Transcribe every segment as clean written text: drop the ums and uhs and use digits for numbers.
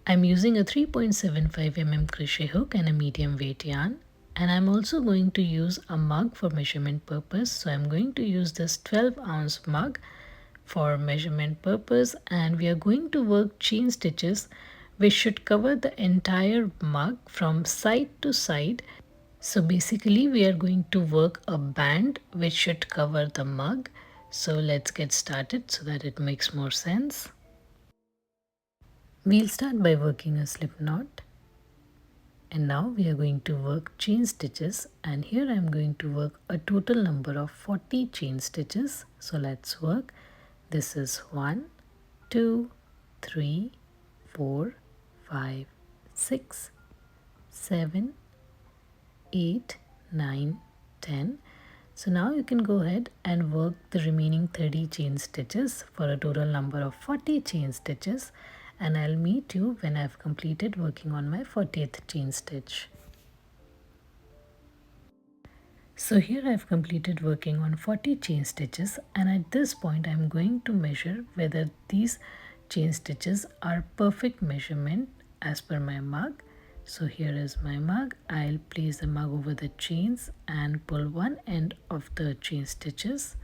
I'm using a 3.75 mm crochet hook and a medium weight yarn. And I'm also going to use a mug for measurement purpose. So I'm going to use this 12-ounce mug for measurement purpose, and we are going to work chain stitches which should cover the entire mug from side to side. So basically we are going to work a band which should cover the mug. So let's get started so that it makes more sense. We'll start by working a slip knot, and now we are going to work chain stitches, and here I am going to work a total number of 40 chain stitches. So let's work. This is 1, 2, 3, 4, 5, 6, 7, 8, 9, 10. So now you can go ahead and work the remaining 30 chain stitches for a total number of 40 chain stitches, and I'll meet you when I've completed working on my 40th chain stitch. So here I've completed working on 40 chain stitches, and at this point I'm going to measure whether these chain stitches are perfect measurement as per my mug. So here is my mug. I'll place the mug over the chains and pull one end of the chain stitches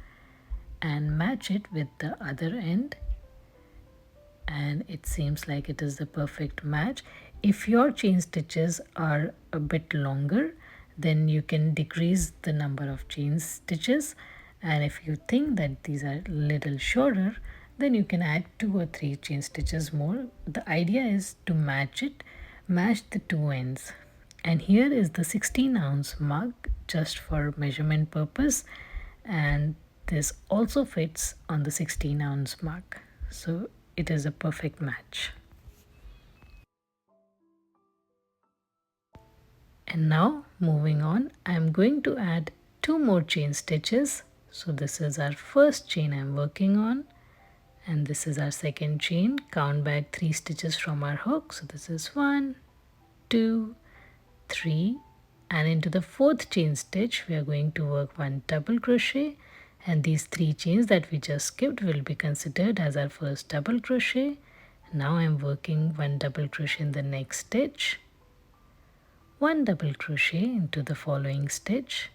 and match it with the other end, and it seems like it is the perfect match. If your chain stitches are a bit longer, then you can decrease the number of chain stitches, and if you think that these are a little shorter, then you can add 2 or 3 chain stitches more. The idea is to match the two ends. And here is the 16-ounce mug just for measurement purpose, and this also fits on the 16-ounce mug, so it is a perfect match. And now moving on, I am going to add 2 more chain stitches. So this is our first chain I'm working on, and this is our second chain. Count back 3 stitches from our hook. So this is 1, 2, 3, and into the 4th chain stitch we are going to work 1 double crochet, and these 3 chains that we just skipped will be considered as our first double crochet. Now I'm working 1 double crochet in the next stitch, 1 double crochet into the following stitch,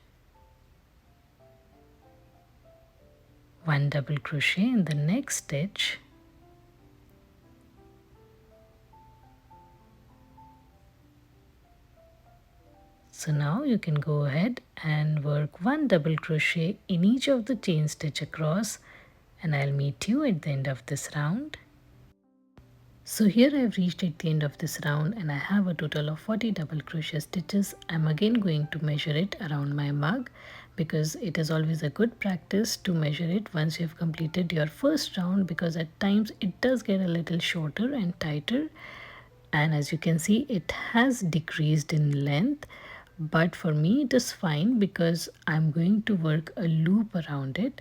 1 double crochet in the next stitch, so now you can go ahead and work 1 double crochet in each of the chain stitch across, and I'll meet you at the end of this round. So here I've reached at the end of this round, and I have a total of 40 double crochet stitches. I'm again going to measure it around my mug, because it is always a good practice to measure it once you've completed your first round, because at times it does get a little shorter and tighter, and as you can see it has decreased in length, but for me it is fine because I'm going to work a loop around it.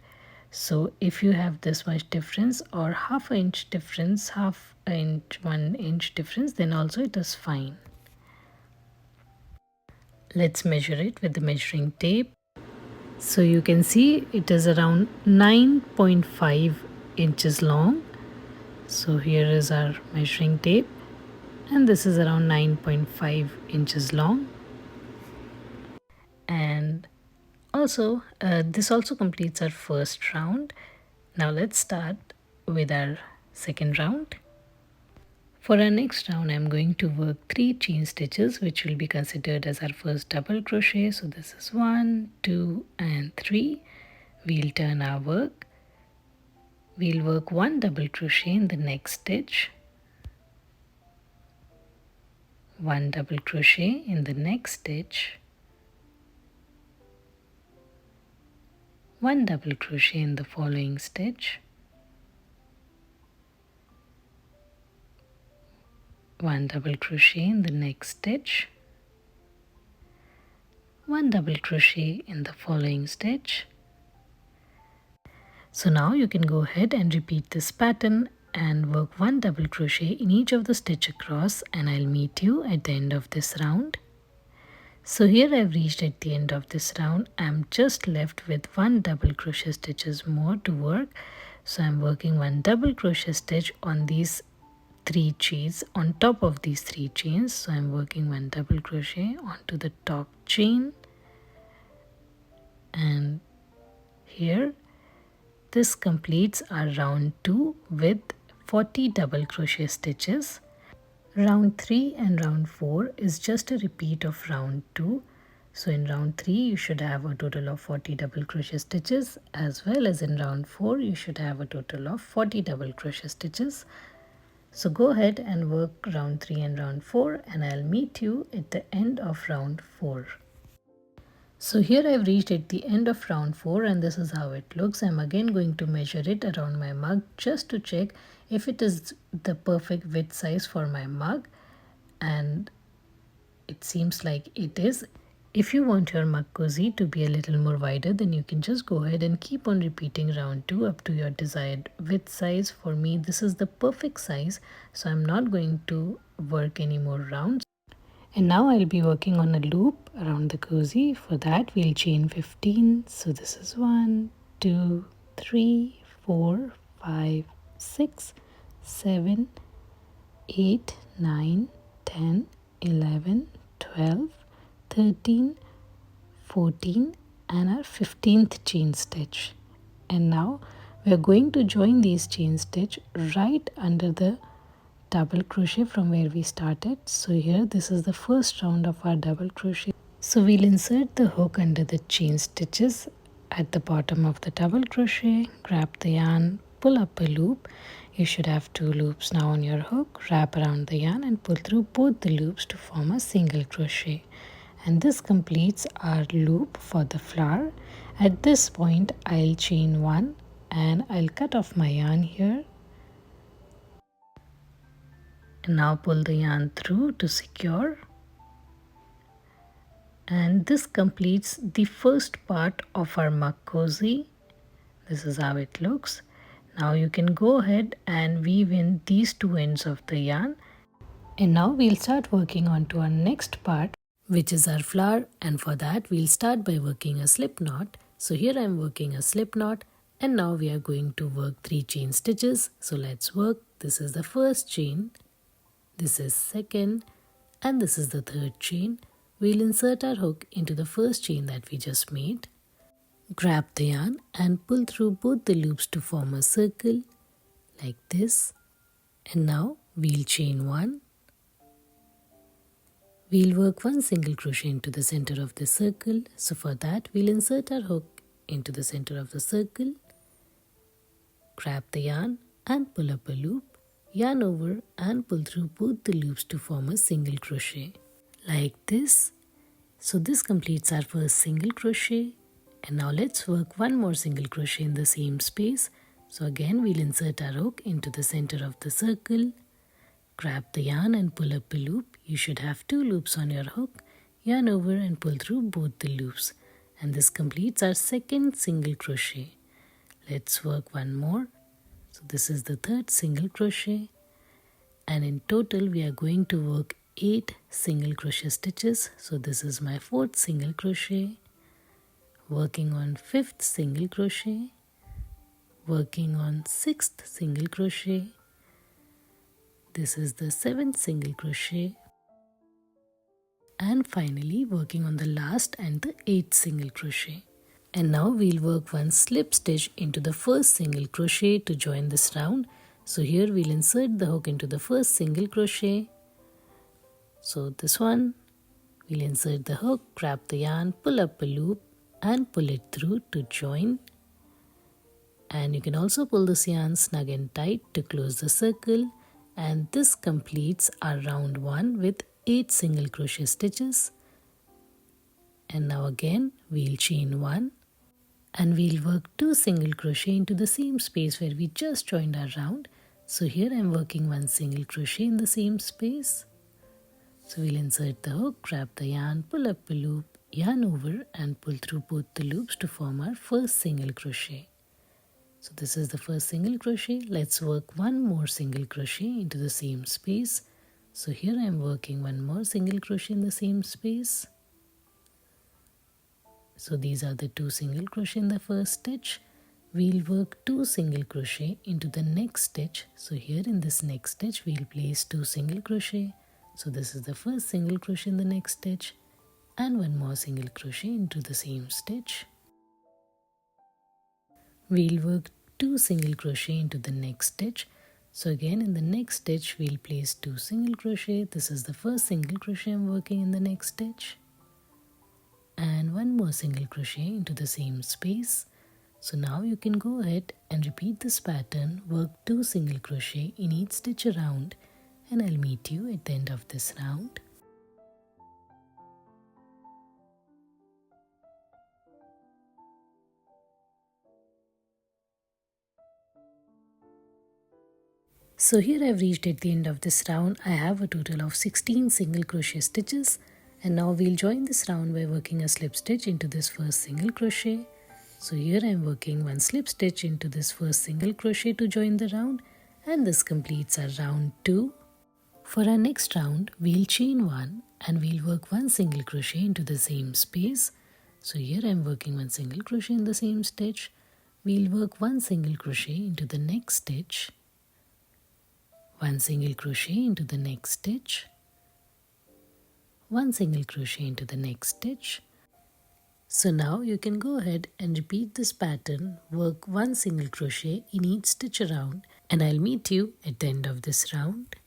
So if you have this much difference or half an inch difference, half inch, 1 inch difference, then also it is fine. Let's measure it with the measuring tape. So you can see it is around 9.5 inches long. So here is our measuring tape, and this is around 9.5 inches long. And also this also completes our first round. Now let's start with our second round. For our next round I'm going to work 3 chain stitches, which will be considered as our first double crochet. So this is 1, 2 and 3. We'll turn our work. We'll work 1 double crochet in the next stitch, 1 double crochet in the next stitch, 1 double crochet in the following stitch, 1 double crochet in the next stitch, 1 double crochet in the following stitch. So now you can go ahead and repeat this pattern and work 1 double crochet in each of the stitch across, and I'll meet you at the end of this round. So here I've reached at the end of this round. I'm just left with 1 double crochet stitches more to work. So I'm working 1 double crochet stitch on these 3 chains on top of these 3 chains. So I'm working 1 double crochet onto the top chain, and here this completes our round 2 with 40 double crochet stitches. Round 3 and round 4 is just a repeat of round 2. So in round 3 you should have a total of 40 double crochet stitches, as well as in round 4 you should have a total of 40 double crochet stitches. So go ahead and work round 3 and round 4, and I'll meet you at the end of round 4. So here I've reached at the end of round 4, and this is how it looks. I'm again going to measure it around my mug just to check if it is the perfect width size for my mug, and it seems like it is. If you want your mug cozy to be a little more wider, then you can just go ahead and keep on repeating round 2 up to your desired width size. For me, this is the perfect size, so I'm not going to work any more rounds. And now I'll be working on a loop around the cozy. For that, we'll chain 15. So this is 1, 2, 3, 4, 5, 6, 7, 8, 9, 10, 11, 12, 13, 14, and our 15th chain stitch. And now we are going to join these chain stitch right under the double crochet from where we started. So here this is the first round of our double crochet. So we'll insert the hook under the chain stitches at the bottom of the double crochet, grab the yarn, pull up a loop. You should have 2 loops now on your hook. Wrap around the yarn and pull through both the loops to form a single crochet. And this completes our loop for the flower. At this point I'll chain 1 and I'll cut off my yarn here. And now pull the yarn through to secure. And this completes the first part of our mug cozy. This is how it looks. Now you can go ahead and weave in these 2 ends of the yarn. And now we'll start working on to our next part, which is our flower, and for that we'll start by working a slip knot. So here I'm working a slip knot, and now we are going to work 3 chain stitches. So let's work. This is the first chain, this is second, and this is the third chain. We'll insert our hook into the first chain that we just made. Grab the yarn and pull through both the loops to form a circle like this. And now we'll chain 1. We'll work 1 single crochet into the center of the circle. So for that we'll insert our hook into the center of the circle. Grab the yarn and pull up a loop. Yarn over and pull through both the loops to form a single crochet like this. So this completes our first single crochet, and now let's work 1 more single crochet in the same space. So again we'll insert our hook into the center of the circle, grab the yarn and pull up a loop. You should have 2 loops on your hook. Yarn over and pull through both the loops, and this completes our second single crochet. Let's work 1 more. So this is the third single crochet, and in total we are going to work 8 single crochet stitches. So this is my 4th single crochet, working on 5th single crochet, working on 6th single crochet. This is the 7th single crochet, and finally working on the last and the 8th single crochet. And now we'll work 1 slip stitch into the first single crochet to join this round. So here we'll insert the hook into the first single crochet. So this one, we'll insert the hook, grab the yarn, pull up a loop and pull it through to join. And you can also pull this yarn snug and tight to close the circle. And this completes our round 1 with 8 single crochet stitches. And now again we'll chain 1. And we'll work 2 single crochet into the same space where we just joined our round. So here I'm working 1 single crochet in the same space. So we'll insert the hook, grab the yarn, pull up a loop, yarn over and pull through both the loops to form our first single crochet. So this is the first single crochet. Let's work 1 more single crochet into the same space. So here I'm working 1 more single crochet in the same space. So these are the 2 single crochet in the first stitch. we'll work 2 single crochet into the next stitch. So here in this next stitch we'll place 2 single crochet. So this is the first single crochet in the next stitch, and one more single crochet into the same stitch. We'll work 2 single crochet into the next stitch. So again in the next stitch we'll place 2 single crochet. This is the first single crochet I'm working in the next stitch, and one more single crochet into the same space. So now you can go ahead and repeat this pattern, work 2 single crochet in each stitch around, and I'll meet you at the end of this round. So here I've reached at the end of this round. I have a total of 16 single crochet stitches, and now we'll join this round by working a slip stitch into this first single crochet. So here I'm working one slip stitch into this first single crochet to join the round, and this completes our round 2. For our next round, we'll chain 1 and we'll work one single crochet into the same space. So here I'm working one single crochet in the same stitch. We'll work one single crochet into the next stitch, one single crochet into the next stitch, one single crochet into the next stitch. So now you can go ahead and repeat this pattern, work one single crochet in each stitch around, and I'll meet you at the end of this round.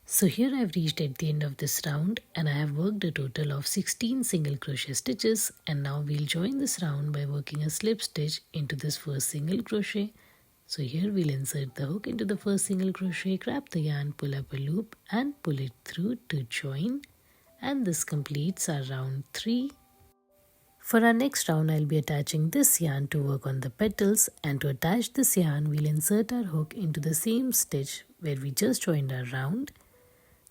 So here I've reached at the end of this round, and I have worked a total of 16 single crochet stitches, and now we'll join this round by working a slip stitch into this first single crochet. So here we'll insert the hook into the first single crochet, grab the yarn, pull up a loop and pull it through to join, and this completes our round 3. For our next round, I'll be attaching this yarn to work on the petals, and to attach this yarn, we'll insert our hook into the same stitch where we just joined our round.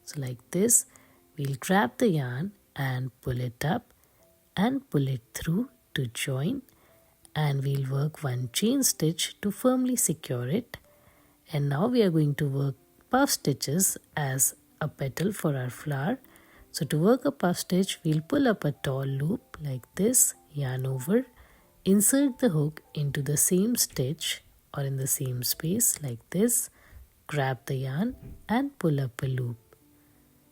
So like this, we'll grab the yarn and pull it up and pull it through to join, and we'll work one chain stitch to firmly secure it. And now we are going to work puff stitches as a petal for our flower. So to work a puff stitch, we'll pull up a tall loop like this, yarn over, insert the hook into the same stitch or in the same space like this, grab the yarn and pull up a loop.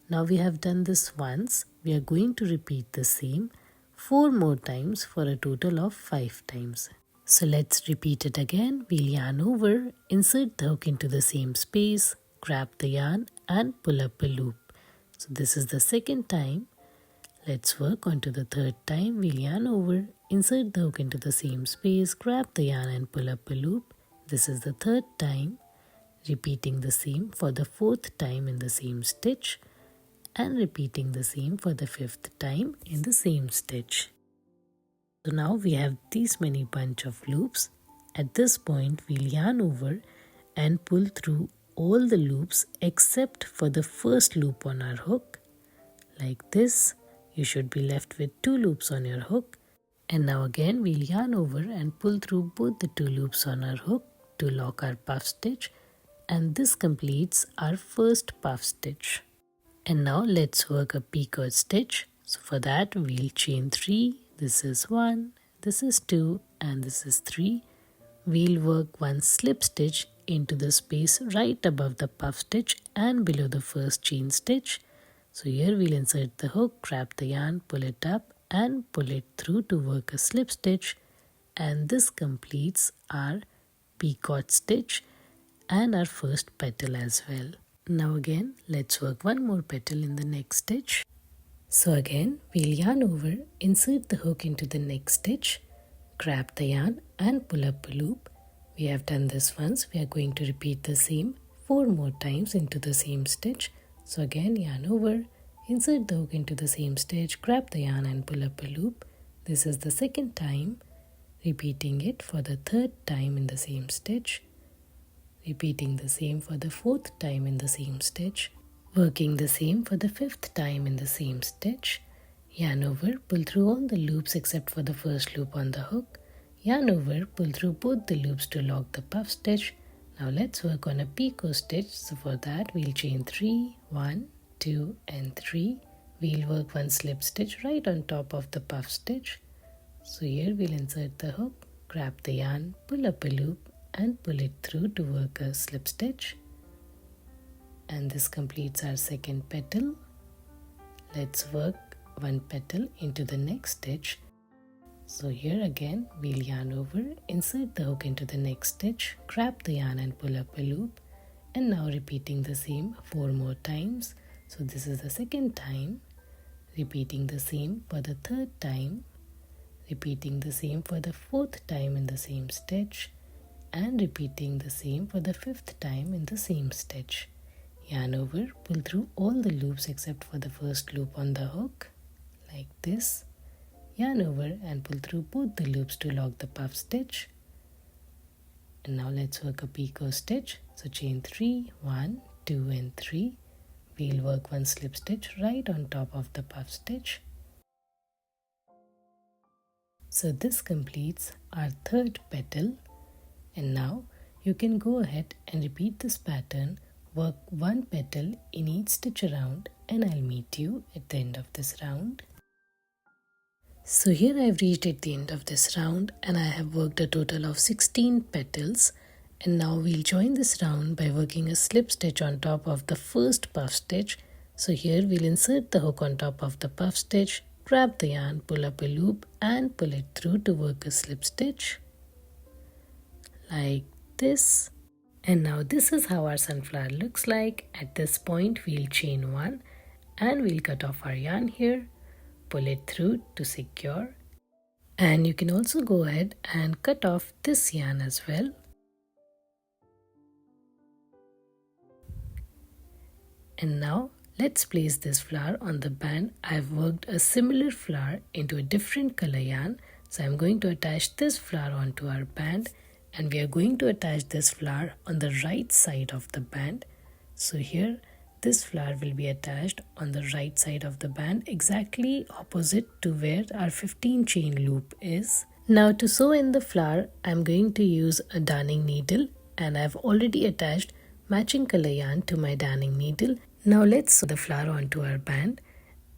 Now we have done this once. We are going to repeat the same 4 more times for a total of 5 times. So let's repeat it again. We'll yarn over, insert the hook into the same space, grab the yarn and pull up a loop. So this is the second time. Let's work on to the third time. We'll yarn over, insert the hook into the same space, grab the yarn and pull up a loop. This is the third time. Repeating the same for the fourth time in the same stitch, and repeating the same for the 5th time in the same stitch. So now we have these many bunch of loops. At this point, we'll yarn over and pull through all the loops except for the first loop on our hook. Like this, you should be left with 2 loops on your hook. And now again, we'll yarn over and pull through both the 2 loops on our hook to lock our puff stitch. And this completes our first puff stitch. And now let's work a picot stitch. So for that, we'll chain 3. This is 1, this is 2, and this is 3. We'll work one slip stitch into the space right above the puff stitch and below the first chain stitch. So here we'll insert the hook, grab the yarn, pull it up and pull it through to work a slip stitch, and this completes our picot stitch and our first petal as well. Now again, let's work one more petal in the next stitch. So again, we'll yarn over, insert the hook into the next stitch, grab the yarn and pull up a loop. We have done this once. We are going to repeat the same 4 more times into the same stitch. So again, yarn over, insert the hook into the same stitch, grab the yarn and pull up a loop. This is the second time. Repeating it for the 3rd time in the same stitch. Repeating the same for the 4th time in the same stitch. Working the same for the 5th time in the same stitch. Yarn over, pull through all the loops except for the first loop on the hook. Yarn over, pull through both the loops to lock the puff stitch. Now let's work on a picot stitch. So for that, we'll chain 3, 1, 2 and 3. We'll work one slip stitch right on top of the puff stitch. So here we'll insert the hook, grab the yarn, pull up a loop and pull it through to work a slip stitch. And this completes our second petal. Let's work one petal into the next stitch. So here again we'll yarn over, insert the hook into the next stitch, grab the yarn and pull up a loop, and now repeating the same 4 more times. So this is the second time, repeating the same for the third time, repeating the same for the fourth time in the same stitch, and repeating the same for the fifth time in the same stitch. Yarn over, pull through all the loops except for the first loop on the hook, like this. Yarn over and pull through both the loops to lock the puff stitch. And now let's work a picot stitch. So chain 3, 1, 2 and 3. We'll work one slip stitch right on top of the puff stitch. So this completes our third petal. And now you can go ahead and repeat this pattern, work one petal in each stitch around, and I'll meet you at the end of this round. So here I've reached at the end of this round and I have worked a total of 16 petals, and now we'll join this round by working a slip stitch on top of the first puff stitch. So here we'll insert the hook on top of the puff stitch, grab the yarn, pull up a loop and pull it through to work a slip stitch like this. And now this is how our sunflower looks like. At this point we'll chain 1 and we'll cut off our yarn here, pull it through to secure, and you can also go ahead and cut off this yarn as well. And now let's place this flower on the band. I've worked a similar flower into a different color yarn, so I'm going to attach this flower onto our band, and we are going to attach this flower on the right side of the band. So here this flower will be attached on the right side of the band, exactly opposite to where our 15 chain loop is. Now to sew in the flower, I'm going to use a darning needle, and I've already attached matching color yarn to my darning needle. Now let's sew the flower onto our band.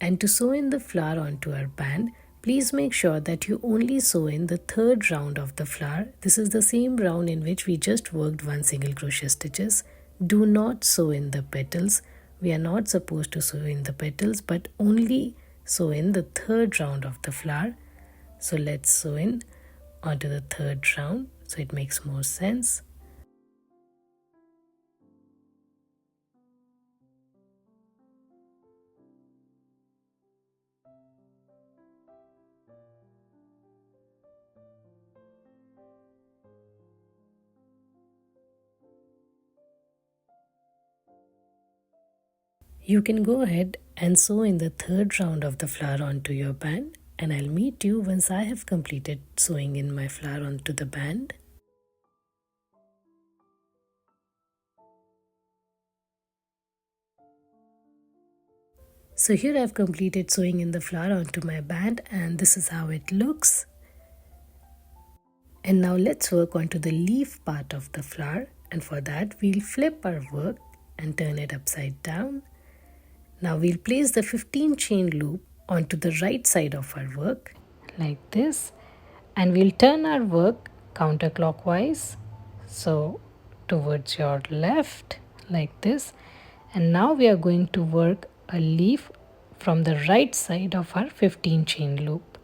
And to sew in the flower onto our band, please make sure that you only sew in the third round of the flower. This is the same round in which we just worked one single crochet stitches. Do not sew in the petals. We are not supposed to sew in the petals, but only sew in the third round of the flower. So let's sew in onto the third round so it makes more sense. You can go ahead and sew in the third round of the flower onto your band, and I'll meet you once I have completed sewing in my flower onto the band. So here I've completed sewing in the flower onto my band, and this is how it looks. And now let's work onto the leaf part of the flower, and for that we'll flip our work and turn it upside down. Now we'll place the 15 chain loop onto the right side of our work like this, and we'll turn our work counterclockwise, so towards your left like this. And now we are going to work a leaf from the right side of our 15 chain loop.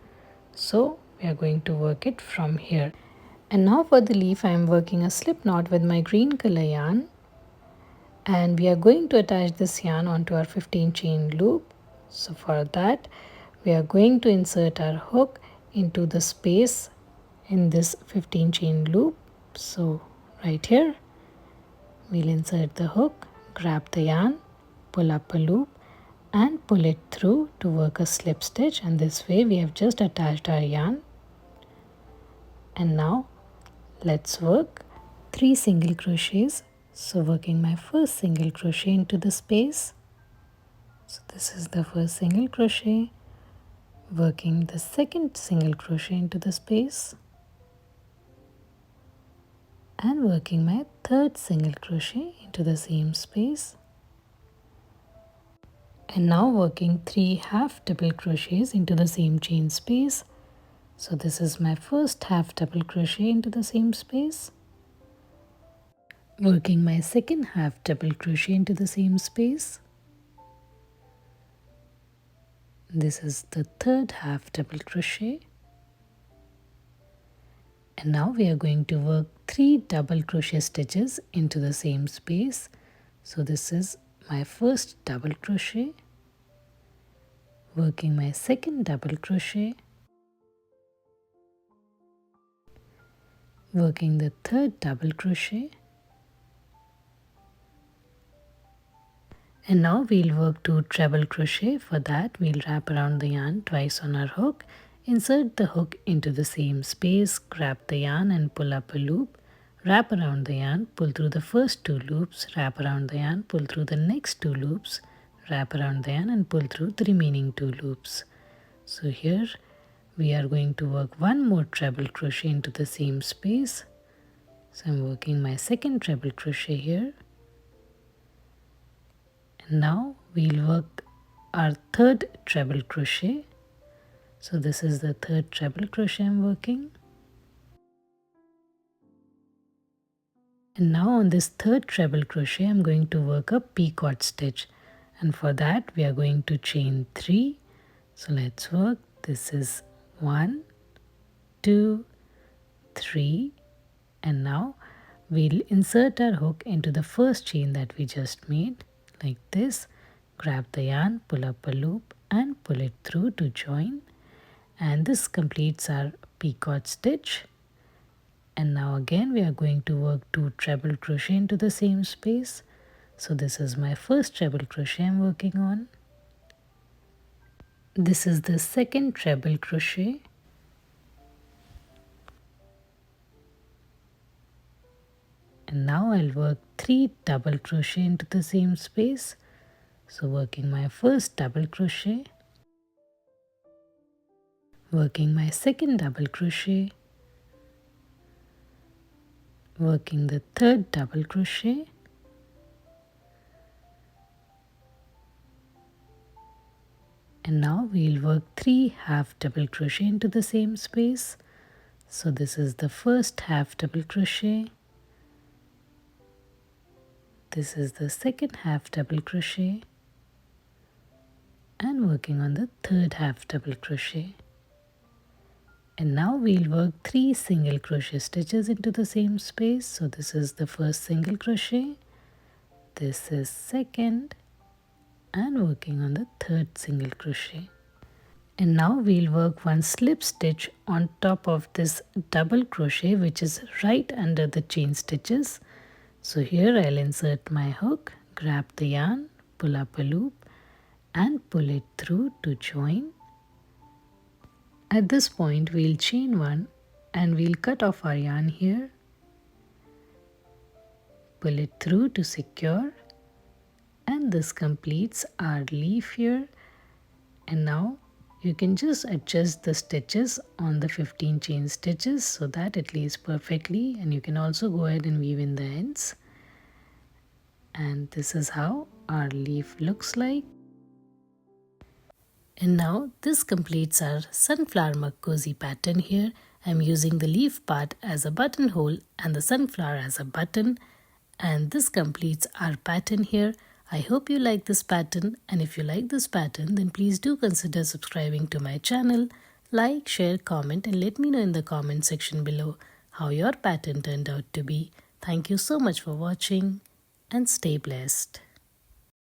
So we are going to work it from here. And now for the leaf I am working a slip knot with my green color yarn, and we are going to attach this yarn onto our 15 chain loop. So for that we are going to insert our hook into the space in this 15 chain loop. So right here we'll insert the hook, grab the yarn, pull up a loop and pull it through to work a slip stitch, and this way we have just attached our yarn. And now let's work 3 single crochets. So working my first single crochet into the space. So this is the first single crochet, working the second single crochet into the space, and working my third single crochet into the same space. And now working 3 half double crochets into the same chain space. So this is my first half double crochet into the same space. Working my second half double crochet into the same space. This is the third half double crochet. And now we are going to work 3 double crochet stitches into the same space. So this is my first double crochet, working my second double crochet, working the third double crochet, and now we'll work 2 treble crochet. For that we'll wrap around the yarn twice on our hook, insert the hook into the same space, grab the yarn and pull up a loop, wrap around the yarn, pull through the first 2 loops, wrap around the yarn, pull through the next 2 loops, wrap around the yarn and pull through the remaining 2 loops. So here we are going to work 1 more treble crochet into the same space. So I'm working my second treble crochet here. And now we'll work our third treble crochet. So this is the third treble crochet I'm working. And now on this third treble crochet I'm going to work a picot stitch, and for that we are going to chain 3. So let's work. This is 1, 2, 3, and now we'll insert our hook into the first chain that we just made like this, grab the yarn, pull up a loop and pull it through to join, and this completes our picot stitch. And now again we are going to work 2 treble crochet into the same space. So this is my first treble crochet I'm working on. This is the second treble crochet. And now I'll work 3 double crochet into the same space. So working my first double crochet, working my second double crochet, working the third double crochet, and now we'll work 3 half double crochet into the same space. So this is the first half double crochet, this is the second half double crochet, and working on the third half double crochet. And now we'll work 3 single crochet stitches into the same space. So this is the first single crochet, this is second, and working on the third single crochet. And now we'll work 1 slip stitch on top of this double crochet, which is right under the chain stitches. So here I'll insert my hook, grab the yarn, pull up a loop and pull it through to join. At this point we'll chain 1 and we'll cut off our yarn here, pull it through to secure, and this completes our leaf here. And now you can just adjust the stitches on the 15 chain stitches so that it lays perfectly, and you can also go ahead and weave in the ends. And this is how our leaf looks like. And now this completes our sunflower mug cozy pattern here. I'm using the leaf part as a buttonhole and the sunflower as a button, and this completes our pattern here. I hope you like this pattern, and if you like this pattern then please do consider subscribing to my channel. Like, share, comment and let me know in the comment section below how your pattern turned out to be. Thank you so much for watching and stay blessed.